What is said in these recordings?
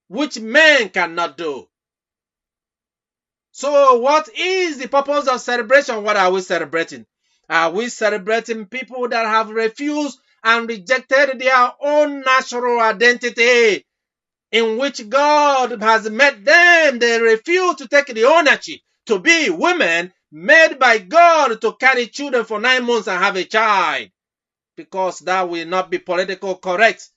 which men cannot do. So what is the purpose of celebration? What are we celebrating? Are we celebrating people that have refused and rejected their own natural identity in which God has made them? They refuse to take the ownership to be women made by God to carry children for 9 months and have a child, because that will not be politically correct.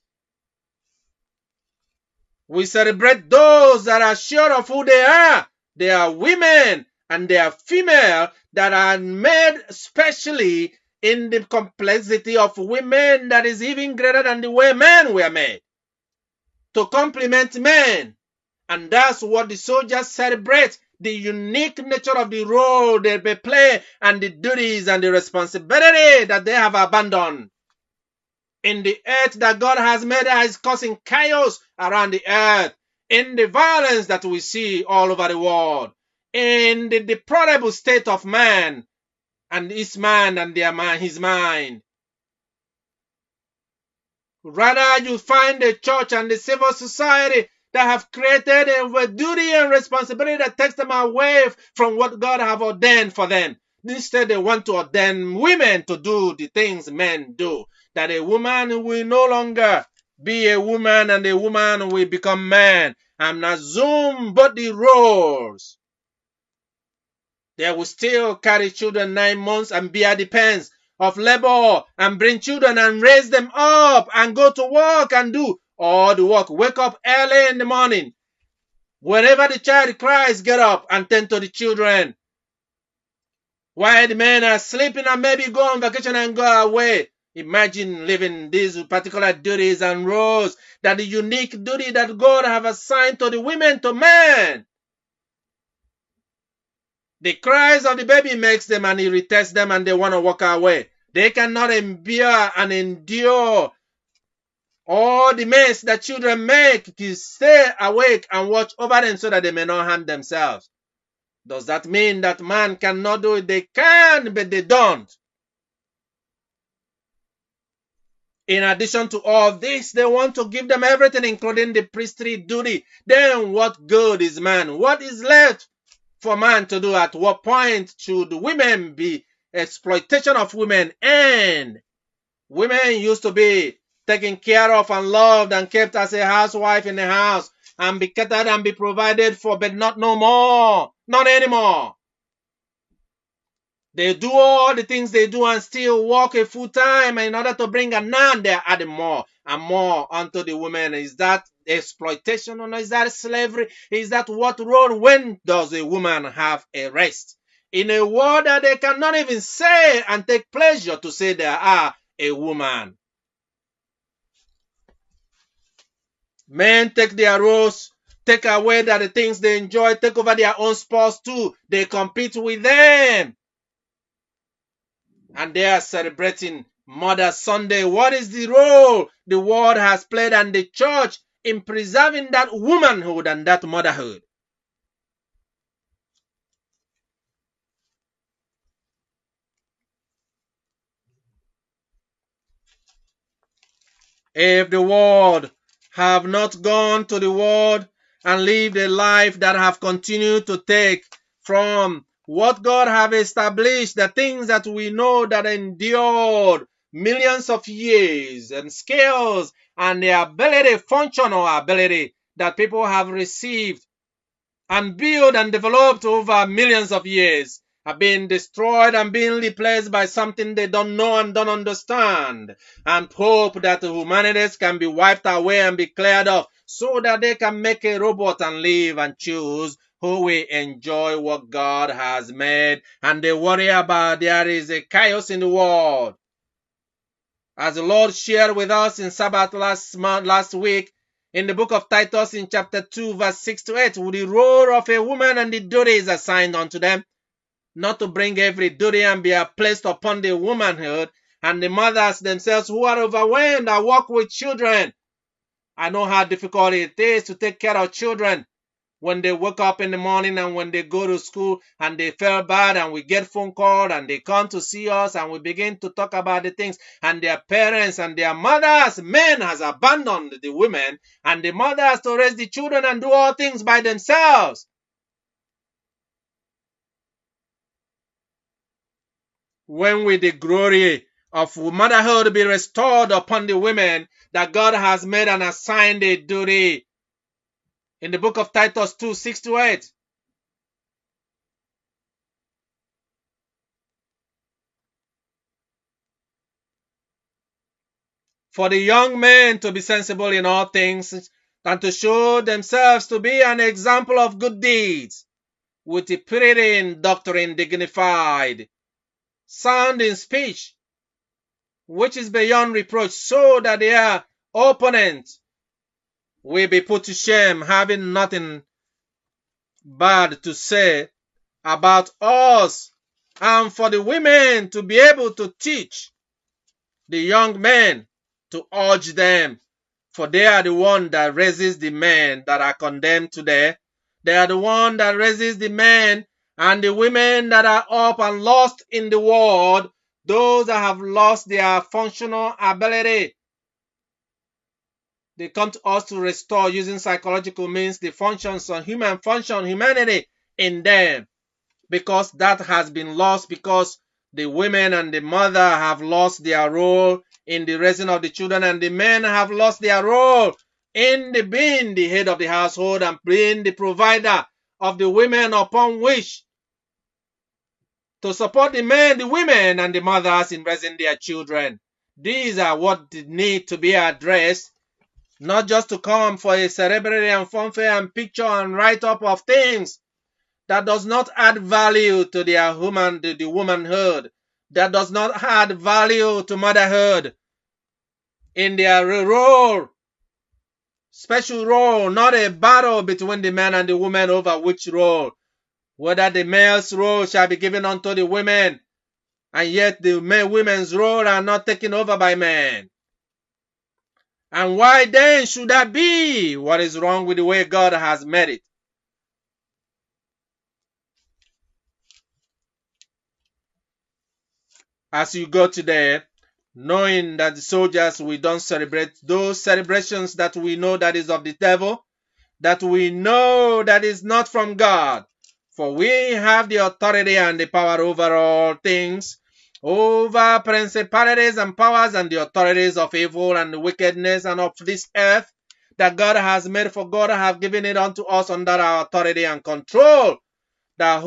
We celebrate those that are sure of who they are. They are women and they are female that are made specially in the complexity of women that is even greater than the way men were made, to complement men. And that's what the soldiers celebrate, the unique nature of the role they may play and the duties and the responsibility that they have abandoned in the earth that God has made that is causing chaos around the earth, in the violence that we see all over the world, in the deplorable state of man and his man and their man, his mind. Rather, you find the church and the civil society that have created a duty and responsibility that takes them away from what God have ordained for them. Instead, they want to ordain women to do the things men do. That a woman will no longer be a woman and a woman will become man, and assume both the roles. They will still carry children 9 months and bear the pains of labor and bring children and raise them up and go to work and do all the work. Wake up early in the morning. Whenever the child cries, get up and tend to the children. While the men are sleeping and maybe go on vacation and go away. Imagine living these particular duties and roles, that the unique duty that God have assigned to the women to men. The cries of the baby makes them and irritates them and they want to walk away. They cannot bear and endure all the mess that children make to stay awake and watch over them so that they may not harm themselves. Does that mean that man cannot do it? They can, but they don't. In addition to all this, they want to give them everything, including the priestly duty. Then what good is man? What is left for man to do? At what point should women be exploitation of women end? Women used to be taken care of and loved and kept as a housewife in the house and be catered and be provided for, but not no more. Not anymore. They do all the things they do and still work a full time in order to bring, and now they're adding more and more onto the women. Is that exploitation or is that slavery? Is that what role? When does a woman have a rest? In a world that they cannot even say and take pleasure to say they are a woman. Men take their roles, take away the things they enjoy, take over their own sports too. They compete with them. And they are celebrating Mother's Sunday. What is the role the world has played and the church in preserving that womanhood and that motherhood? If the world have not gone to the world and lived a life that have continued to take from what God have established, the things that we know that endured millions of years, and skills and the ability, functional ability that people have received and built and developed over millions of years, are being destroyed and being replaced by something they don't know and don't understand, and hope that humanity can be wiped away and be cleared off so that they can make a robot and live and choose who will enjoy what God has made, and they worry about there is a chaos in the world. As the Lord shared with us in Sabbath last week, in the book of Titus in chapter 2 verse 6 to 8, with the role of a woman and the duties assigned unto them, not to bring every duty and be placed upon the womanhood and the mothers themselves who are overwhelmed and work with children. I know how difficult it is to take care of children. when they wake up in the morning and when they go to school and they feel bad and we get phone call and they come to see us and we begin to talk about the things and their parents and their mothers, men has abandoned the women and the mothers to raise the children and do all things by themselves. When will the glory of motherhood be restored upon the women that God has made and assigned a duty? In the book of Titus 2, 6-8. For the young men to be sensible in all things, and to show themselves to be an example of good deeds, with the purity in doctrine dignified, sound in speech, which is beyond reproach, so that their opponents will be put to shame, having nothing bad to say about us, and for the women to be able to teach the young men, to urge them, for they are the one that raises the men that are condemned today. They are the one that raises the men and the women that are up and lost in the world, those that have lost their functional ability. They come to us to restore, using psychological means, the functions of humanity in them, because that has been lost, because the women and the mother have lost their role in the raising of the children, and the men have lost their role in being the head of the household and being the provider of the women, upon which to support the men, the women, and the mothers in raising their children. These are what need to be addressed, not just to come for a celebrity and fanfare and picture and write-up of things that does not add value to the womanhood, that does not add value to motherhood in their role, special role, not a battle between the men and the women over which role, whether the male's role shall be given unto the women, and yet the women's role are not taken over by men. And why then should that be? What is wrong with the way God has made it? As you go today, knowing that the soldiers, we don't celebrate those celebrations that we know that is of the devil, that we know that is not from God. For we have the authority and the power over all things, over principalities and powers and the authorities of evil and the wickedness and of this earth that God has made, for God have given it unto us under our authority and control, that